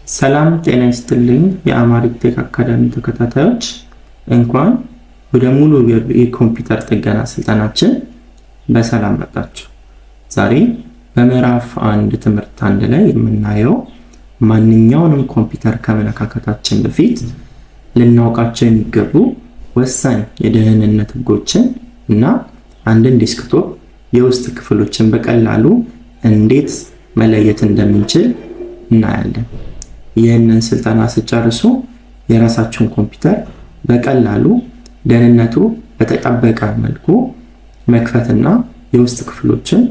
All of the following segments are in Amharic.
ሰላም ጤና ይስጥልኝ የአማሪክ ቴክ አካዳሚ ተከታታዮች እንኳን ወደ ሙሉ የኮምፒውተር ጥገና ስልጠናችን በሰላም መጣችሁ። ዛሬ በምዕራፍ 1 ትምህርት 1 ላይ የምናየው ማንኛውንም ኮምፒውተር ከመነካካታችን በፊት ልናውቃቸው የሚገቡ ወሳኝ የደህንነት ህጎችን እና አንድን ዴስክቶፕ የውስጥ ክፍሎችን በቀላሉ እንዴት መለየት እንደምንችል እናያለን። ይህንን ስልጠና ስጨርሱ የራሳችሁን ኮምፒውተር በቀላሉ ደህንነቱ በተጠበቀ መልኩ መክፈትና የውስጥ ክፍሎችን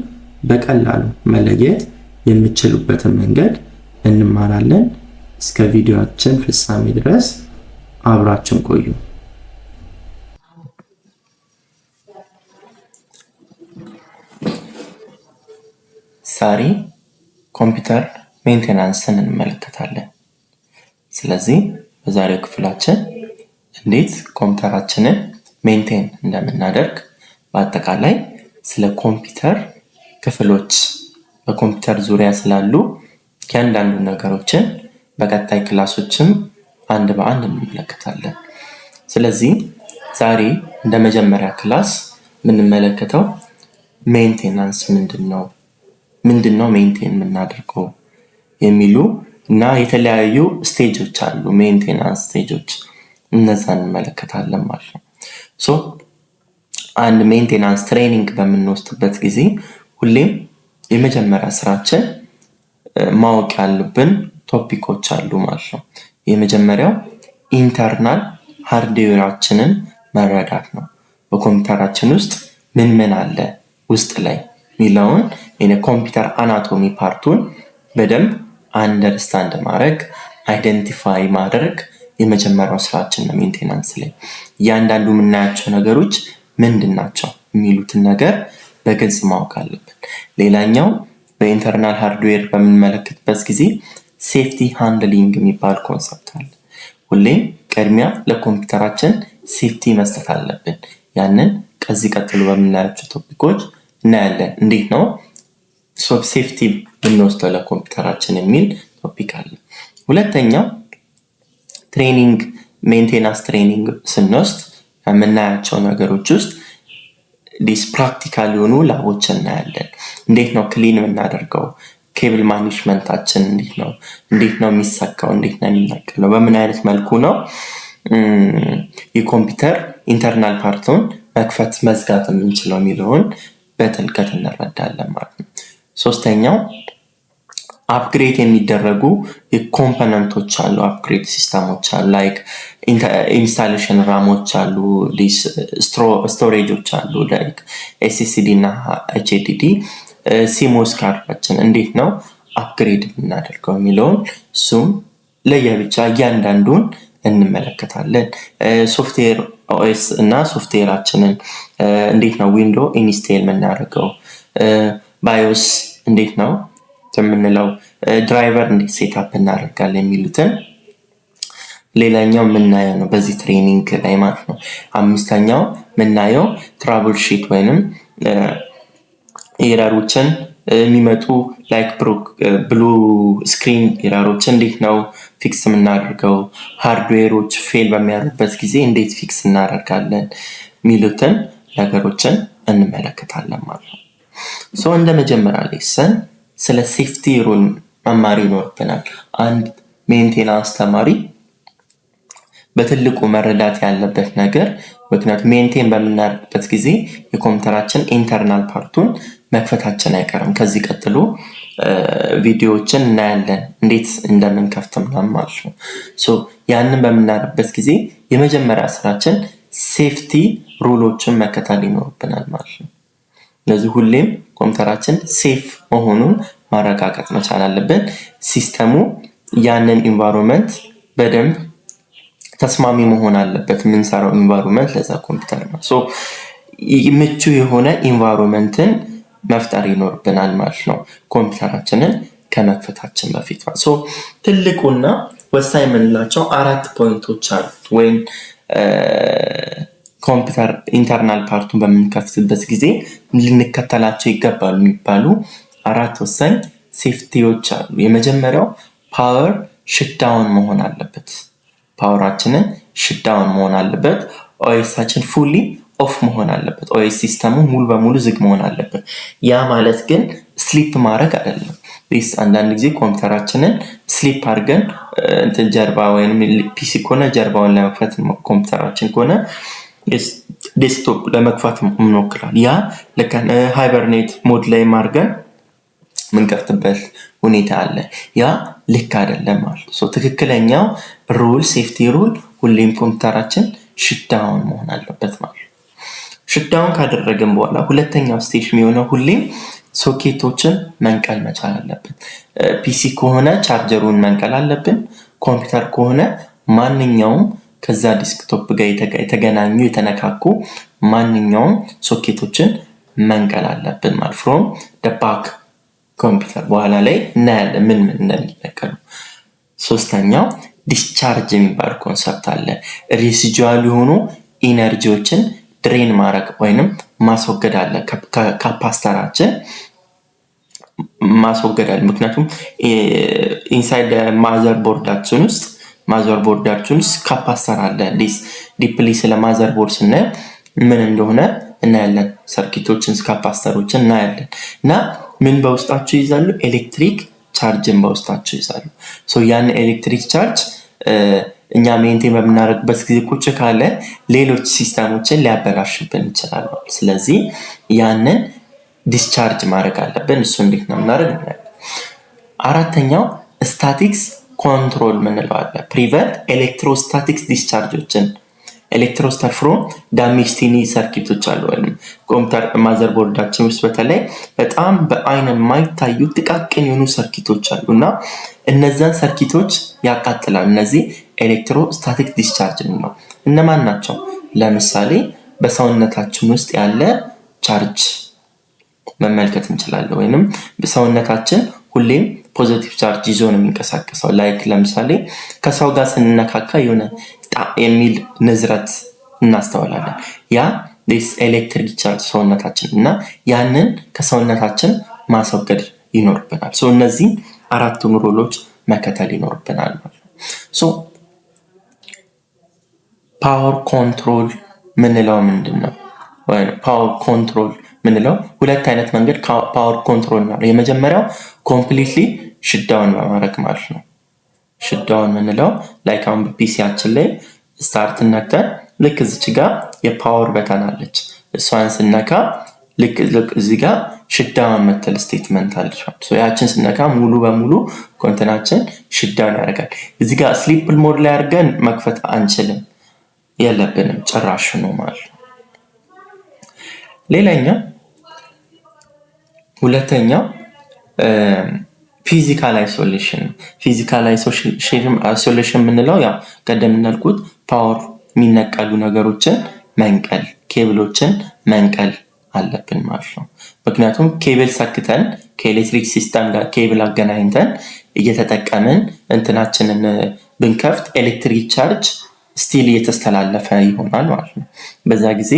በቀላሉ መለየት የምትችሉበትን መንገድ እንማራለን። እስከ ቪዲዮአችን ፍጻሜ ድረስ አብራችን ቆዩ። ዛሬ ኮምፒውተር ሜንቴናንስን እንመለከታለን። ስለዚህ በዛሬው ክፍላችን እንዴት ኮምፒውተራችንን ሜንቴን እንደምናደርግ በአጠቃላይ ስለ ኮምፒውተር ክፍሎች በኮምፒውተር ዙሪያ ስላሉ እያንዳንዱ ነገሮችን በቀጣይ ክላሶችም አንድ በአንድ እንመለከታለን። ስለዚህ ዛሬ እንደ መጀመሪያ ክላስ የምንመለከተው ሜንቴናንስ ምንድነው ሜንቴን የምናደርገው የሚሉ እና የተለያዩ ስቴጆች አሉ። ሜንቴናንስ ስቴጆች እነዛን እንመለከታለን ማለት ነው። አንድ ሜንቴናንስ ትሬኒንግ በምንወስድበት ጊዜ ሁሌም የመጀመሪያ ስራችን ማወቅ ያለብን ቶፒኮች አሉ ማለት ነው። የመጀመሪያው ኢንተርናል ሃርድዌራችንን መረዳት ነው። በኮምፒውተራችን ውስጥ ምን አለ ውስጥ ላይ ሚለውን የኮምፒውተር አናቶሚ ፓርቱን በደንብ አንደርስታንድ ማድረግ አይደንቲፋይ ማድረግ የመጀመሪያው ስራችን ነው። ሜንቴናንስ ላይ እያንዳንዱ የምናያቸው ነገሮች ምንድናቸው የሚሉትን ነገር በግልጽ ማወቅ አለብን። ሌላኛው በኢንተርናል ሃርድዌር በምንመለከትበት ጊዜ ሴፍቲ ሃንድሊንግ የሚባል ኮንሰፕት አለ። ሁሌም ቅድሚያ ለኮምፒውተራችን ሴፍቲ መስጠት አለብን። ያንን ከዚህ ቀጥሎ በምናያቸው ቶፒኮች እናያለን። እንዴት ነው ሴፍቲ ብንወስደው ለኮምፒውተራችን የሚል ቶፒክ አለ። ሁለተኛው ትሬኒንግ ሜንቴናንስ ትሬኒንግ ስንወስድ የምናያቸው ነገሮች ውስጥ ፕራክቲካል የሆኑ ላቦች እናያለን። እንዴት ነው ክሊን የምናደርገው፣ ኬብል ማኔጅመንታችን እንዴት ነው የሚሰካው፣ እንዴት ነው የሚነቀለው፣ በምን አይነት መልኩ ነው የኮምፒውተር ኢንተርናል ፓርቱን መክፈት መዝጋት የምንችለው የሚለውን በጥልቀት እንረዳለን ማለት ነው። ሶስተኛው አፕግሬድ የሚደረጉ የኮምፖነንቶች አሉ፣ አፕግሬድ ሲስተሞች አሉ፣ ላይክ ኢንስታሌሽን ራሞች አሉ፣ ስቶሬጆች አሉ፣ ላይክ ኤስኤስዲ እና ኤችዲዲ። ሲሞስ ካርዳችን እንዴት ነው አፕግሬድ የምናደርገው የሚለውን እሱም ለየብቻ እያንዳንዱን እንመለከታለን። ሶፍትዌር ኦኤስ እና ሶፍትዌራችንን እንዴት ነው ዊንዶ ኢንስቴል የምናደርገው፣ ባዮስ እንዴት ነው የምንለው፣ ድራይቨር እንዴት ሴትአፕ እናደርጋለን የሚሉትን ሌላኛው የምናየው ነው በዚህ ትሬኒንግ ላይ ማለት ነው። አምስተኛው የምናየው ትራብል ሺት ወይንም ኤረሮችን የሚመጡ ላይክ ብሉ ስክሪን ኤረሮችን እንዴት ነው ፊክስ የምናደርገው፣ ሃርድዌሮች ፌል በሚያደርጉበት ጊዜ እንዴት ፊክስ እናደርጋለን የሚሉትን ነገሮችን እንመለከታለን ማለት ነው። እንደ መጀመሪያ ሌሰን ስለ ሴፍቲ ሩል መማር ይኖርብናል። አንድ ሜንቴናንስ ተማሪ በትልቁ መረዳት ያለበት ነገር ምክንያቱም ሜንቴን በምናደርግበት ጊዜ የኮምፒውተራችን ኢንተርናል ፓርቱን መክፈታችን አይቀርም። ከዚህ ቀጥሎ ቪዲዮዎችን እናያለን እንዴት እንደምንከፍት ማለት ነው። ያንን በምናደርግበት ጊዜ የመጀመሪያ ስራችን ሴፍቲ ሩሎችን መከተል ይኖርብናል ማለት ነው። ስለዚህ ሁሌም ኮምፒውተራችን ሴፍ መሆኑን ማረጋገጥ መቻል አለብን። ሲስተሙ ያንን ኢንቫይሮንመንት በደንብ ተስማሚ መሆን አለበት። የምንሰራው ኢንቫይሮንመንት ለዛ ኮምፒውተር ነው። ምቹ የሆነ ኢንቫይሮንመንትን መፍጠር ይኖርብናል ማለት ነው ኮምፒውተራችንን ከመክፈታችን በፊት ማለት ነው። ትልቁና ወሳኝ የምንላቸው 4 ፖይንቶች አሉት ወይም ኮምፒውተር ኢንተርናል ፓርቱን በምንከፍትበት ጊዜ ልንከተላቸው ይገባሉ የሚባሉ 4 ወሳኝ ሴፍቲዎች አሉ። የመጀመሪያው ፓወር ሽዳውን መሆን አለበት። ፓወራችንን ሽዳውን መሆን አለበት። ኦኤሳችን ፉሊ ኦፍ መሆን አለበት። ኦኤስ ሲስተሙ ሙሉ በሙሉ ዝግ መሆን አለበት። ያ ማለት ግን ስሊፕ ማድረግ አይደለም። አንዳንድ ጊዜ ኮምፒውተራችንን ስሊፕ አድርገን እንትን ጀርባ ወይም ፒሲ ከሆነ ጀርባውን ለመክፈት ኮምፒውተራችን ከሆነ ዴስክቶፕ ለመክፈት እንሞክራለን። ያ ልክ ሃይበርኔት ሞድ ላይ አድርገን ምንከፍትበት ሁኔታ አለ። ያ ልክ አይደለም ማለት ነው። ትክክለኛው ሩል ሴፍቲ ሩል ሁሌም ኮምፒውተራችን ሽዳውን መሆን አለበት ማለት ነው። ሽዳውን ካደረግን በኋላ ሁለተኛው ስቴጅ የሚሆነው ሁሌም ሶኬቶችን መንቀል መቻል አለብን። ፒሲ ከሆነ ቻርጀሩን መንቀል አለብን። ኮምፒውተር ከሆነ ማንኛውም ከዛ ዲስክቶፕ ጋር የተገናኙ የተነካኩ ማንኛውም ሶኬቶችን መንቀል አለብን ማለት ፍሮም ባክ ኮምፒውተር። በኋላ ላይ እናያለን ምን እንደሚነቀሉ። ሶስተኛው ዲስቻርጅ የሚባል ኮንሰፕት አለ። ሬሲጁዋል የሆኑ ኢነርጂዎችን ድሬን ማድረግ ወይንም ማስወገድ አለ። ካፓስተራችን ማስወገድ አለ። ምክንያቱም ኢንሳይድ ማዘር ቦርዳችን ውስጥ ካፓስተር አለ። ዲፕሊ ስለ ማዘር ቦርድ ስናይ ምን እንደሆነ እናያለን። ሰርኪቶችን ካፓስተሮችን እናያለን። እና ምን በውስጣቸው ይዛሉ? ኤሌክትሪክ ቻርጅን በውስጣቸው ይዛሉ። ያን ኤሌክትሪክ ቻርጅ እኛ ሜንቴን በምናደርግበት ጊዜ ቁጭ ካለ ሌሎች ሲስተሞችን ሊያበላሽብን ይችላል። ስለዚህ ያንን ዲስቻርጅ ማድረግ አለብን። እሱ እንዴት ነው የምናደርገው? አራተኛው ስታቲክስ ኮንትሮል ምንለው አለ። ፕሪቨንት ኤሌክትሮስታቲክስ ዲስቻርጆችን ኤሌክትሮስታቲክ ፍሮም ዳሜጅ ቲኒ ሰርኪቶች አሉ። ወይም ኮምፒውተር ማዘርቦርዳችን ውስጥ በተለይ በጣም በአይን የማይታዩ ጥቃቅን የሆኑ ሰርኪቶች አሉ እና እነዛን ሰርኪቶች ያቃጥላል። እነዚህ ኤሌክትሮስታቲክ ዲስቻርጅ ነው። እነማን ናቸው? ለምሳሌ በሰውነታችን ውስጥ ያለ ቻርጅ መመልከት እንችላለን። ወይንም በሰውነታችን ሁሌም ፖዚቲቭ ቻርጅ ይዞ ነው የሚንቀሳቀሰው። ላይክ ለምሳሌ ከሰው ጋር ስንነካካ የሆነ የሚል ንዝረት እናስተውላለን። ያ ኤሌክትሪክ ቻርጅ ሰውነታችን እና ያንን ከሰውነታችን ማስወገድ ይኖርብናል። እነዚህ አራቱን ሩሎች መከተል ይኖርብናል ማለት ነው። ፓወር ኮንትሮል ምንለው ምንድን ነው? ፓወር ኮንትሮል ምንለው ሁለት አይነት መንገድ ፓወር ኮንትሮል ነው። የመጀመሪያው ኮምፕሊትሊ ሽዳውን በማድረግ ማለት ነው። ሽዳውን ምንለው ላይክ አሁን በፒሲያችን ላይ ስታርት ነክተን ልክ እዚች ጋር የፓወር በተን አለች። እሷን ስነካ ልክ እዚህ ጋር ሽዳውን መተል ስቴትመንት አለች። ያችን ስነካ ሙሉ በሙሉ ኮንተናችን ሽዳውን ያደርጋል። እዚህ ጋር ስሊፕ ሞድ ላይ አድርገን መክፈት አንችልም፣ የለብንም ጭራሽ ነው ማለት ነው። ሁለተኛው ፊዚካል አይሶሌሽን ምንለው ያው ቀደም እንዳልኩት ፓወር የሚነቀሉ ነገሮችን መንቀል፣ ኬብሎችን መንቀል አለብን ማለት ነው። ምክንያቱም ኬብል ሰክተን ከኤሌክትሪክ ሲስተም ጋር ኬብል አገናኝተን እየተጠቀምን እንትናችንን ብንከፍት ኤሌክትሪክ ቻርጅ ስቲል እየተስተላለፈ ይሆናል ማለት ነው። በዛ ጊዜ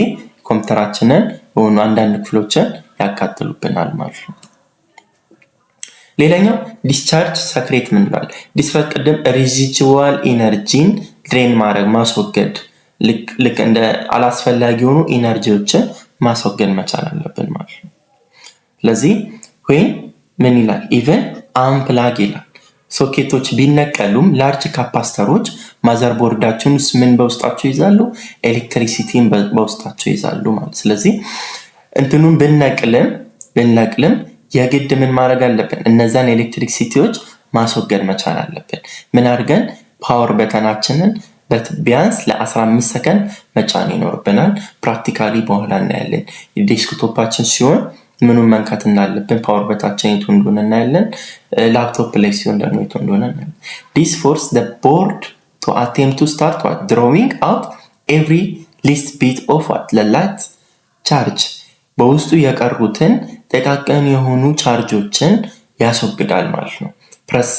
ኮምፒውተራችንን በሆኑ አንዳንድ ክፍሎችን ያቃጥሉብናል ማለት ነው። ሌላኛው ዲስቻርጅ ሰክሬት ምንላል? ዲስቻርጅ ቅድም ሬዚጁዋል ኢነርጂን ድሬን ማድረግ ማስወገድ፣ ልክ እንደ አላስፈላጊ የሆኑ ኢነርጂዎችን ማስወገድ መቻል አለብን ማለት ነው። ስለዚህ ወይም ምን ይላል? ኢቨን አንፕላግ ይላል። ሶኬቶች ቢነቀሉም ላርጅ ካፓስተሮች ማዘርቦርዳችን ውስጥ ምን በውስጣቸው ይዛሉ? ኤሌክትሪሲቲን በውስጣቸው ይዛሉ ማለት። ስለዚህ እንትኑን ብንነቅልም የግድ ምን ማድረግ አለብን? እነዛን ኤሌክትሪክ ሲቲዎች ማስወገድ መቻል አለብን። ምን አድርገን? ፓወር በተናችንን ቢያንስ ለ15 ሰከንድ መጫን ይኖርብናል። ፕራክቲካሊ በኋላ እናያለን። ዴስክቶፓችን ሲሆን ምኑን መንካት እንዳለብን ፓወር በታችን የቱ እንደሆነ እናያለን። ላፕቶፕ ላይ ሲሆን ደግሞ የቱ እንደሆነ እናያለን። This force the board to attempt to start drawing out every least bit of light charge በውስጡ የቀሩትን ጥቃቅን የሆኑ ቻርጆችን ያስወግዳል ማለት ነው። ፕረስ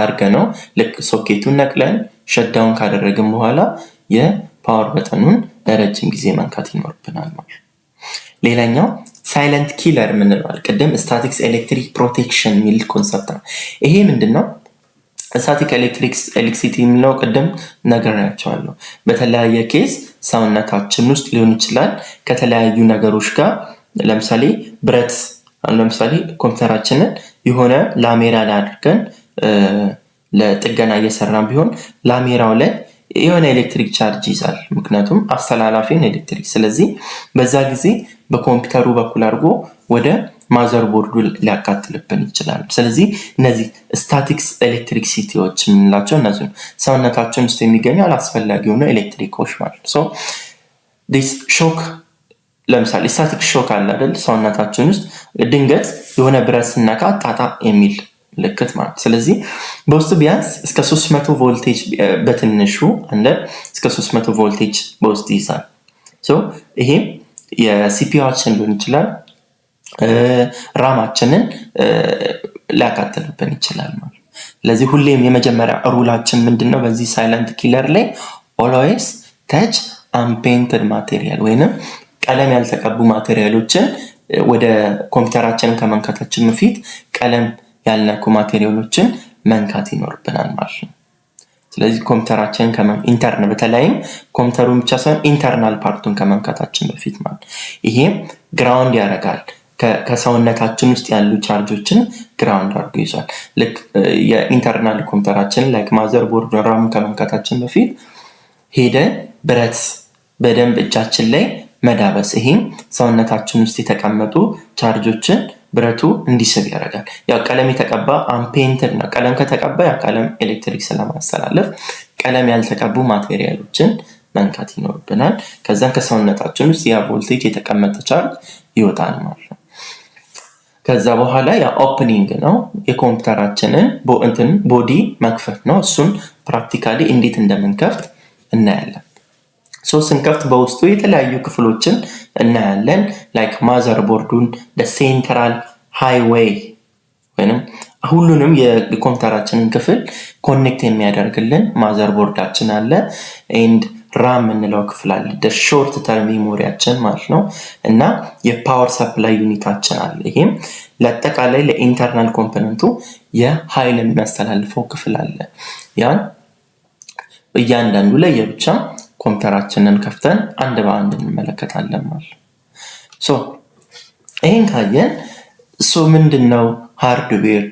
አድርገ ነው ልክ ሶኬቱን ነቅለን ሸዳውን ካደረግን በኋላ የፓወር በተኑን ለረጅም ጊዜ መንካት ይኖርብናል ማለት ነው። ሌላኛው ሳይለንት ኪለር ምንለው ቅድም ስታቲክስ ኤሌክትሪክ ፕሮቴክሽን የሚል ኮንሰፕት ነው። ይሄ ምንድነው? ስታቲክ ኤሌክትሪሲቲ የሚለው ቅድም ነግሬያቸዋለሁ። በተለያየ ኬዝ ሰውነታችን ውስጥ ሊሆን ይችላል ከተለያዩ ነገሮች ጋር ለምሳሌ ብረት ለምሳሌ ኮምፒውተራችንን የሆነ ላሜራ ላይ አድርገን ለጥገና እየሰራን ቢሆን ላሜራው ላይ የሆነ ኤሌክትሪክ ቻርጅ ይዛል፣ ምክንያቱም አስተላላፊን ኤሌክትሪክ። ስለዚህ በዛ ጊዜ በኮምፒውተሩ በኩል አድርጎ ወደ ማዘር ቦርዱ ሊያቃጥልብን ይችላል። ስለዚህ እነዚህ ስታቲክስ ኤሌክትሪሲቲዎች የምንላቸው እነዚህ ሰውነታችን ውስጥ የሚገኙ አላስፈላጊ የሆኑ ኤሌክትሪኮች ማለት ነው። ዲስ ሾክ ለምሳሌ ስታቲክ ሾክ አለ አይደል? ሰውነታችን ውስጥ ድንገት የሆነ ብረት ስነካ ጣጣ የሚል ምልክት ማለት። ስለዚህ በውስጡ ቢያንስ እስከ 300 ቮልቴጅ በትንሹ እስከ 300 ቮልቴጅ በውስጡ ይይዛል። ይሄ የሲፒዩአችን ሊሆን ይችላል ራማችንን ሊያቃጥልብን ይችላል ማለት። ስለዚህ ሁሌም የመጀመሪያ ሩላችን ምንድነው በዚህ ሳይለንት ኪለር ላይ ኦልዌይስ ተች አንፔንትድ ማቴሪያል ወይንም ቀለም ያልተቀቡ ማቴሪያሎችን ወደ ኮምፒውተራችንን ከመንካታችን በፊት ቀለም ያልነኩ ማቴሪያሎችን መንካት ይኖርብናል ማለት ነው። ስለዚህ ኮምፒውተራችንን ኢንተርናል በተለይም ኮምፒውተሩን ብቻ ሳይሆን ኢንተርናል ፓርቱን ከመንካታችን በፊት ማለት ይሄ ግራውንድ ያደርጋል። ከሰውነታችን ውስጥ ያሉ ቻርጆችን ግራውንድ አድርጎ ይዟል። ልክ የኢንተርናል ኮምፒውተራችን ላይክ ማዘር ቦርድ ራም ከመንካታችን በፊት ሄደን ብረት በደንብ እጃችን ላይ መዳበስ፣ ይሄም ሰውነታችን ውስጥ የተቀመጡ ቻርጆችን ብረቱ እንዲስብ ያደርጋል። ያው ቀለም የተቀባ አንፔንትድ ነው። ቀለም ከተቀባ ያ ቀለም ኤሌክትሪክ ስለማስተላለፍ ቀለም ያልተቀቡ ማቴሪያሎችን መንካት ይኖርብናል። ከዛም ከሰውነታችን ውስጥ ያ ቮልቴጅ የተቀመጠ ቻርጅ ይወጣል ማለት ነው። ከዛ በኋላ ያ ኦፕኒንግ ነው፣ የኮምፒውተራችንን ቦዲ መክፈት ነው። እሱን ፕራክቲካሊ እንዴት እንደምንከፍት እናያለን። ስንከፍት በውስጡ የተለያዩ ክፍሎችን እናያለን። ላይክ ማዘር ቦርዱን ሴንትራል ሃይዌይ ወይንም ሁሉንም የኮምፒውተራችንን ክፍል ኮኔክት የሚያደርግልን ማዘር ቦርዳችን አለ። ኤንድ ራም የምንለው ክፍል አለ፣ ሾርት ተርም ሜሞሪያችን ማለት ነው። እና የፓወር ሰፕላይ ዩኒታችን አለ። ይሄም ለአጠቃላይ ለኢንተርናል ኮምፖነንቱ የኃይል የሚያስተላልፈው ክፍል አለ። ያን እያንዳንዱ ላይ የብቻ ኮምፒውተራችንን ከፍተን አንድ በአንድ እንመለከታለን ማለት ነው። ይሄን ካየን ምንድነው ሃርድዌር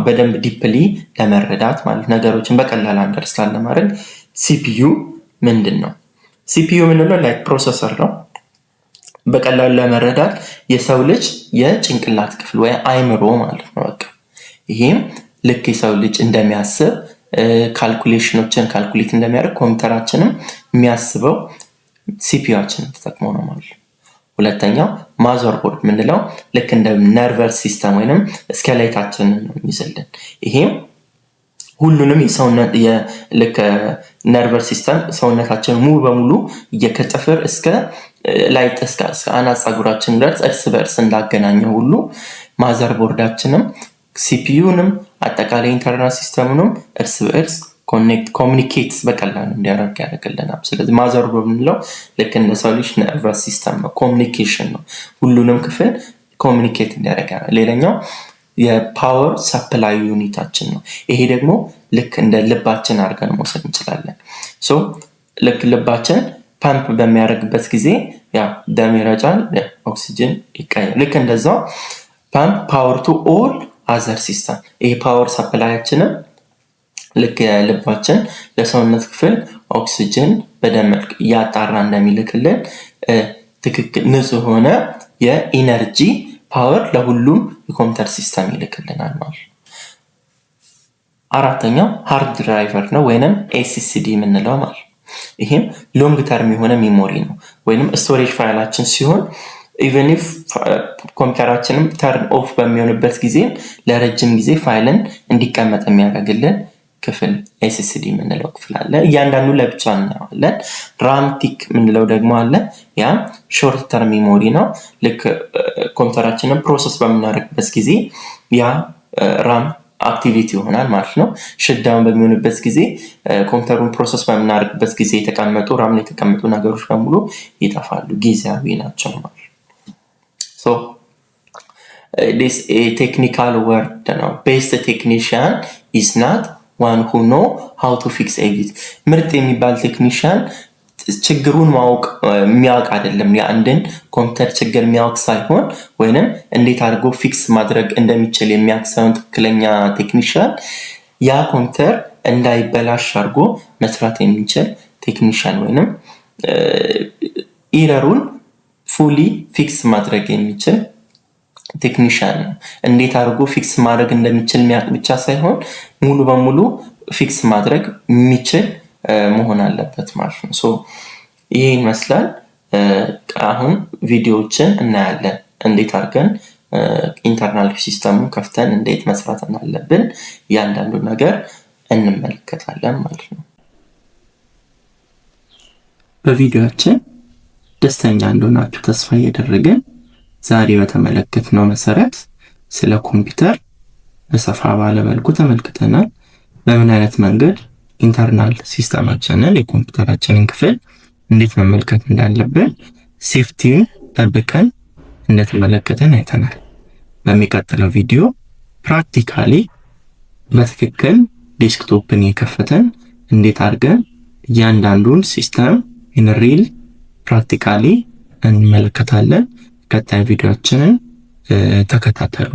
በደንብ ዲፕሊ ለመረዳት ማለት ነገሮችን በቀላል አንደርስታንድ ለማድረግ ሲፒዩ ምንድነው? ሲፒዩ ምንድነው? ላይክ ፕሮሰሰር ነው። በቀላሉ ለመረዳት የሰው ልጅ የጭንቅላት ክፍል ወይ አይምሮ ማለት ነው። በቃ ይሄም ልክ የሰው ልጅ እንደሚያስብ ካልኩሌሽኖችን ካልኩሌት እንደሚያደርግ ኮምፒውተራችንም የሚያስበው ሲፒዩአችንን ተጠቅሞ ነው ማለት ነው። ሁለተኛው ማዘር ቦርድ ምንለው ልክ እንደ ነርቨስ ሲስተም ወይንም ስኬሌታችንን ነው የሚይዝልን። ይሄም ሁሉንም የሰውነት ልክ ነርቨስ ሲስተም ሰውነታችን ሙሉ በሙሉ ከጥፍር እስከ ላይ እስከ አናት ፀጉራችን ድረስ እርስ በእርስ እንዳገናኘው ሁሉ ማዘር ቦርዳችንም ሲፒዩንም አጠቃላይ ኢንተርናል ሲስተሙንም እርስ በእርስ ኮሚኒኬት በቀላሉ እንዲያደርግ ያደርግልናል። ስለዚህ ማዘር ቦርድ ምንለው ልክ እንደ ሰው ልጅ ነርቨስ ሲስተም ነው፣ ኮሚኒኬሽን ነው፣ ሁሉንም ክፍል ኮሚኒኬት እንዲያደርግ። ሌላኛው የፓወር ሰፕላይ ዩኒታችን ነው። ይሄ ደግሞ ልክ እንደ ልባችን አድርገን መውሰድ እንችላለን። ልክ ልባችን ፓምፕ በሚያደርግበት ጊዜ ያ ደም ይረጫል፣ ኦክሲጅን ይቀየራል። ልክ እንደዛው ፓምፕ ፓወር ቱ ኦል አዘር ሲስተም። ይሄ ፓወር ሰፕላያችንም ልክ የልባችን ለሰውነት ክፍል ኦክሲጅን በደም መልክ ያጣራ እንደሚልክልን ትክክል ንጹህ ሆነ የኢነርጂ ፓወር ለሁሉም የኮምፒውተር ሲስተም ይልክልናል ማለት ነው። አራተኛው ሃርድ ድራይቨር ነው ወይንም ኤስኤስዲ የምንለው ማለት ነው። ይሄም ሎንግ ተርም የሆነ ሜሞሪ ነው ወይንም ስቶሬጅ ፋይላችን ሲሆን ኢቨን ኢፍ ኮምፒውተራችንም ተርን ኦፍ በሚሆንበት ጊዜ ለረጅም ጊዜ ፋይልን እንዲቀመጥ የሚያደርግልን ክፍል ኤስኤስዲ የምንለው ክፍል አለ። እያንዳንዱ ለብቻ እናያለን። ራም ቲክ የምንለው ደግሞ አለ። ያ ሾርት ተርም ሜሞሪ ነው። ልክ ኮምፒውተራችንን ፕሮሰስ በምናደርግበት ጊዜ ያ ራም አክቲቪቲ ይሆናል ማለት ነው። ሸትዳውን በሚሆንበት ጊዜ ኮምፒውተሩን ፕሮሰስ በምናደርግበት ጊዜ የተቀመጡ ራም ላይ የተቀመጡ ነገሮች በሙሉ ይጠፋሉ፣ ጊዜያዊ ናቸው ማለት ነው። this a technical word ነው። best technician is not one who know how to fix it። ምርጥ የሚባል ቴክኒሻን ችግሩን የሚያውቅ አይደለም፣ የአንድን ኮምፒውተር ችግር የሚያውቅ ሳይሆን ወይንም እንዴት አድርጎ ፊክስ ማድረግ እንደሚችል የሚያውቅ ሳይሆን ትክክለኛ ቴክኒሻን ያ ኮምፒውተር እንዳይበላሽ አድርጎ መስራት የሚችል ቴክኒሻን ወይንም ኢረሩን ፉሊ ፊክስ ማድረግ የሚችል ቴክኒሻን ነው። እንዴት አድርጎ ፊክስ ማድረግ እንደሚችል የሚያውቅ ብቻ ሳይሆን ሙሉ በሙሉ ፊክስ ማድረግ የሚችል መሆን አለበት ማለት ነው። ሶ ይሄ ይመስላል። አሁን ቪዲዮዎችን እናያለን እንዴት አድርገን ኢንተርናል ሲስተሙን ከፍተን እንዴት መስራት እንዳለብን ያንዳንዱ ነገር እንመለከታለን ማለት ነው። በቪዲዮአችን ደስተኛ እንደሆናችሁ ተስፋ እያደረግን ዛሬ በተመለከትነው መሰረት ስለ ኮምፒውተር በሰፋ ባለ መልኩ ተመልክተናል። በምን አይነት መንገድ ኢንተርናል ሲስተማችንን የኮምፒውተራችንን ክፍል እንዴት መመልከት እንዳለብን ሴፍቲውን ጠብቀን እንደተመለከተን አይተናል። በሚቀጥለው ቪዲዮ ፕራክቲካሊ በትክክል ዴስክቶፕን የከፈተን እንዴት አድርገን እያንዳንዱን ሲስተም ኢን ሪል ፕራክቲካሊ እንመለከታለን። ቀጣይ ቪዲዮአችንን ተከታተሉ።